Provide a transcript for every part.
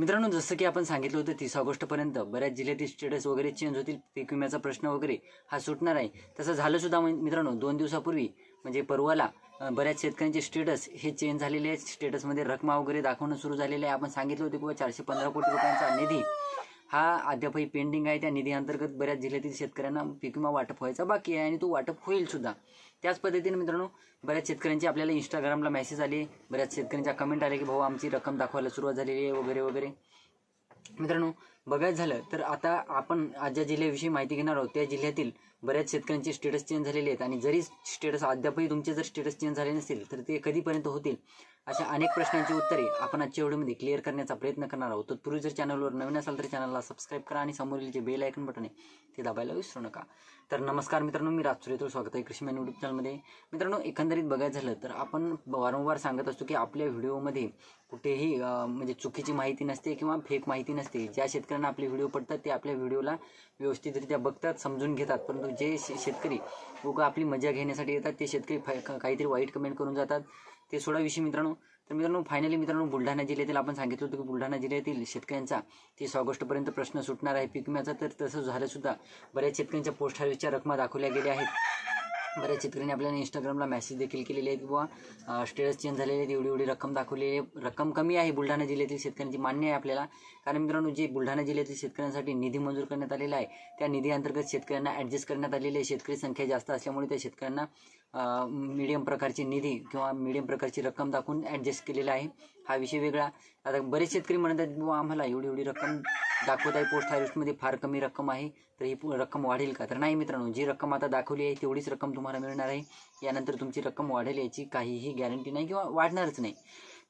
मित्रांनो, जसं की आपण सांगितलं होतं 30 ऑगस्टपर्यंत बऱ्याच जिल्ह्यातील स्टेटस वगैरे चेंज होतील, पीक विम्याचा प्रश्न वगैरे हा सुटणार आहे. तसं झालं सुद्धा मित्रांनो. 2 दिवसापूर्वी म्हणजे परवाला बऱ्याच शेतकऱ्यांचे स्टेटस हे चेंज झालेले आहेत. स्टेटसमध्ये रकमा वगैरे दाखवणं सुरू झालेलं आहे. आपण सांगितलं होतं की 415 कोटी रुपयांचा निधी हा अद्यापही पेंडिंग आहे. त्या निधी अंतर्गत बऱ्याच जिल्ह्यातील शेतकऱ्यांना पीक विमा वाटप व्हायचा बाकी आहे आणि तो वाटप होईल सुद्धा. त्याच पद्धतीने मित्रांनो, बऱ्याच शेतकऱ्यांचे आपल्याला इंस्टाग्रामला मेसेज आले, बऱ्याच शेतकऱ्यांच्या कमेंट आले की भाऊ आमची रक्कम दाखवायला सुरुवात झालेली आहे वगैरे वगैरे. मित्रांनो, बघायचं झालं तर आता आपण आज ज्या जिल्ह्याविषयी माहिती घेणार आहोत त्या जिल्ह्यातील बऱ्याच शेतकऱ्यांचे स्टेटस चेंज झालेले आहेत. आणि जरी स्टेटस अद्यापही तुमचे जर स्टेटस चेंज झाले नसतील तर ते कधीपर्यंत होतील, अशा अनेक प्रश्नांची उत्तरे आपण आजच्या व्हिडिओमध्ये क्लिअर करण्याचा प्रयत्न करणार आहोत. तत्पूर्वी जर चॅनलवर नवीन असाल तर चॅनलला सबस्क्राईब करा आणि समोरील जे बेल आयकन बटन आहे ते दाबायला विसरू नका. तर नमस्कार मित्रांनो, मी राजसूर्य, स्वागत आहे कृषी मॅन यूट्यूब चॅनलमध्ये. मित्रांनो, एकंदरीत बघायचं झालं तर आपण वारंवार सांगत असतो की आपल्या व्हिडिओमध्ये कुठेही म्हणजे चुकीची माहिती नसते किंवा फेक माहिती नसते. ज्या शेतकऱ्यांना आपले व्हिडिओ पडतात ते आपल्या व्हिडिओला व्यवस्थितरित्या बघतात, समजून घेतात. परंतु जे शेतकरी उगा आपली मजा घेण्यासाठी येतात ते शेतकरी काहीतरी वाईट कमेंट करून जातात, ते सोडा विषय मित्रांनो. तर मित्रांनो, फायनली मित्रांनो, बुलढाणा जिल्ह्यातील आपण सांगितलं होतं की बुलढाणा जिल्ह्यातील शेतकऱ्यांचा 30 ऑगस्टपर्यंत प्रश्न सुटणार आहे पीक विम्याचा. तर तसं झालं सुद्धा. बऱ्याच शेतकऱ्यांच्या पोस्ट हार्वेस्टच्या रकमा दाखवल्या गेल्या आहेत. बऱ्याच शेतकऱ्यांनी आपल्याला इंस्टाग्रामला मेसेज देखील केलेले आहेत किंवा स्टेटस चेंज झालेले आहेत, एवढी रक्कम दाखवलेली आहे. रक्कम कमी आहे बुलढाणा जिल्ह्यातील शेतकऱ्यांची, मान्य आहे आपल्याला. कारण मित्रांनो, जे बुलढाणा जिल्ह्यातील शेतकऱ्यांसाठी निधी मंजूर करण्यात आलेला आहे त्या निधी अंतर्गत शेतकऱ्यांना ॲडजस्ट करण्यात आलेले आहे. शेतकरी संख्या जास्त असल्यामुळे त्या शेतकऱ्यांना मीडियम प्रकारची निधी किंवा मीडियम प्रकारची रक्कम दाखवून ॲडजस्ट केलेला आहे. हा विषय वेगळा. आता बरेच शेतकरी म्हणतात की आम्हाला एवढी रक्कम दाखवत आहे पोस्ट हार्वेस्टमध्ये, फार कमी रक्कम आहे, तर ही रक्कम वाढेल का? तर नाही मित्रांनो, जी रक्कम आता दाखवली आहे तेवढीच रक्कम तुम्हाला मिळणार आहे. यानंतर तुमची रक्कम वाढेल याची काहीही गॅरंटी नाही किंवा वाढणारच नाही.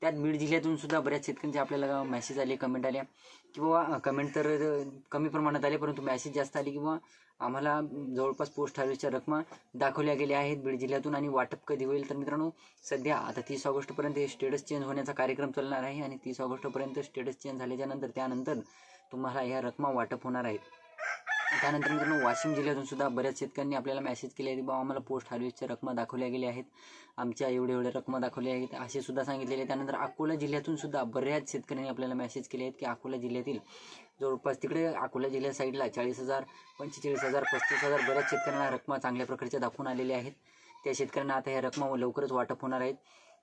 त्यात बीड जिल्ह्यातून सुद्धा बऱ्याच शेतकऱ्यांचे आपल्याला मेसेज आले, कमेंट आल्या किंवा कमेंट तर कमी प्रमाणात आले परंतु मेसेज जास्त आले किंवा आम्हाला जवळपास पोस्ट हार्वेस्टच्या रकमा दाखवल्या गेल्या आहेत बीड जिल्ह्यातून आणि वाटप कधी होईल. तर मित्रांनो, सध्या आता 30 ऑगस्टपर्यंत हे स्टेटस चेंज होण्याचा कार्यक्रम चालणार आहे आणि 30 ऑगस्टपर्यंत स्टेटस चेंज झाल्याच्या त्यानंतर तुम्हाला ह्या रकमा वाटप होणार आहेत. त्यानंतर मित्रांनो, वाशिम जिल्ह्यातून सुद्धा बऱ्याच शेतकऱ्यांनी आपल्याला मेसेज केले आहेत, बाबा आम्हाला पोस्ट हार्वेस्टच्या रकमा दाखवल्या गेल्या आहेत, आमच्या एवढ्या रकमा दाखवल्या आहेत असे सुद्धा सांगितलेले. त्यानंतर अकोला जिल्ह्यातून सुद्धा बऱ्याच शेतकऱ्यांनी आपल्याला मेसेज केले आहेत की अकोला जिल्ह्यातील जवळपास तिकडे अकोला जिल्ह्या साईडला 40,000, 45,000, 35,000 बऱ्याच शेतकऱ्यांना रकमा चांगल्या प्रकारच्या दाखवून आलेल्या आहेत. त्या शेतकऱ्यांना आता ह्या रकमा लवकरच वाटप होणार आहेत.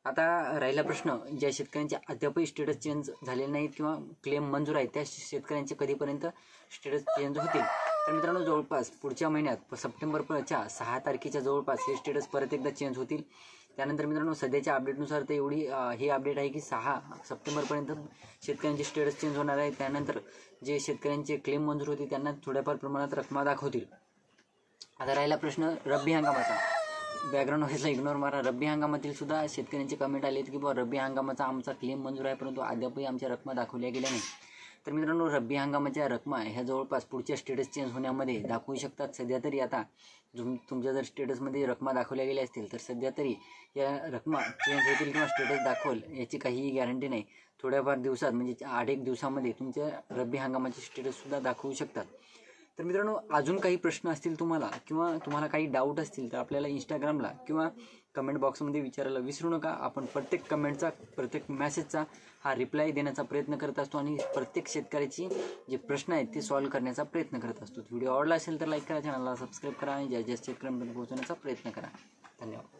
आता राहिला प्रश्न, ज्या शेतकऱ्यांचे अद्यापही स्टेटस चेंज झालेले नाहीत किंवा क्लेम मंजूर आहेत त्या शेतकऱ्यांचे कधीपर्यंत स्टेटस चेंज होतील. तर मित्रांनो, जवळपास पुढच्या महिन्यात सप्टेंबरच्या 6 तारखेच्या जवळपास हे स्टेटस परत एकदा चेंज होतील. त्यानंतर मित्रांनो, सध्याच्या अपडेटनुसार तर एवढी ही अपडेट आहे की 6 सप्टेंबरपर्यंत शेतकऱ्यांचे स्टेटस चेंज होणार आहे. त्यानंतर जे शेतकऱ्यांचे क्लेम मंजूर होतील त्यांना थोड्याफार प्रमाणात रकमा दाखवतील. आता राहिला प्रश्न रब्बी हंगामाचा. बॅकग्राऊंड व्हायला इग्नोर मारा. रब्बी हंगामातील सुद्धा शेतकऱ्यांचे कमेंट आले आहेत की बाबा रब्बी हंगामाचा आमचा क्लेम मंजूर आहे परंतु अद्यापही आमच्या रकमा दाखवल्या गेल्या नाही. तर मित्रांनो, रब्बी हंगामाच्या रकमा ह्या जवळपास पुढच्या स्टेटस चेंज होण्यामध्ये दाखवू शकतात. सध्या तरी आता तुमच्या जर स्टेटसमध्ये रकमा दाखवल्या गेल्या असतील तर सध्या तरी या रकमा चेंज होतील किंवा स्टेटस दाखवल याची काहीही गॅरंटी नाही. थोड्याफार दिवसात म्हणजे 8-1 दिवसामध्ये तुमच्या रब्बी हंगामाचे स्टेटससुद्धा दाखवू शकतात. तर मित्रांनो, अजून काही प्रश्न असतील तुम्हाला किंवा तुम्हाला काही डाऊट असतील तर आपल्याला इंस्टाग्रामला किंवा कमेंट बॉक्समध्ये विचारायला विसरू नका. आपण प्रत्येक कमेंटचा, प्रत्येक मेसेजचा हा रिप्लाय देण्याचा प्रयत्न करत असतो आणि प्रत्येक शेतकऱ्याची जे प्रश्न आहेत ते सॉल्व्ह करण्याचा प्रयत्न करत असतो. व्हिडिओ आवडला असेल तर लाईक करा, चॅनलला सबस्क्राईब करा आणि जास्तीत जास्त शेतकऱ्यांपर्यंत पोहोचवण्याचा प्रयत्न करा. धन्यवाद.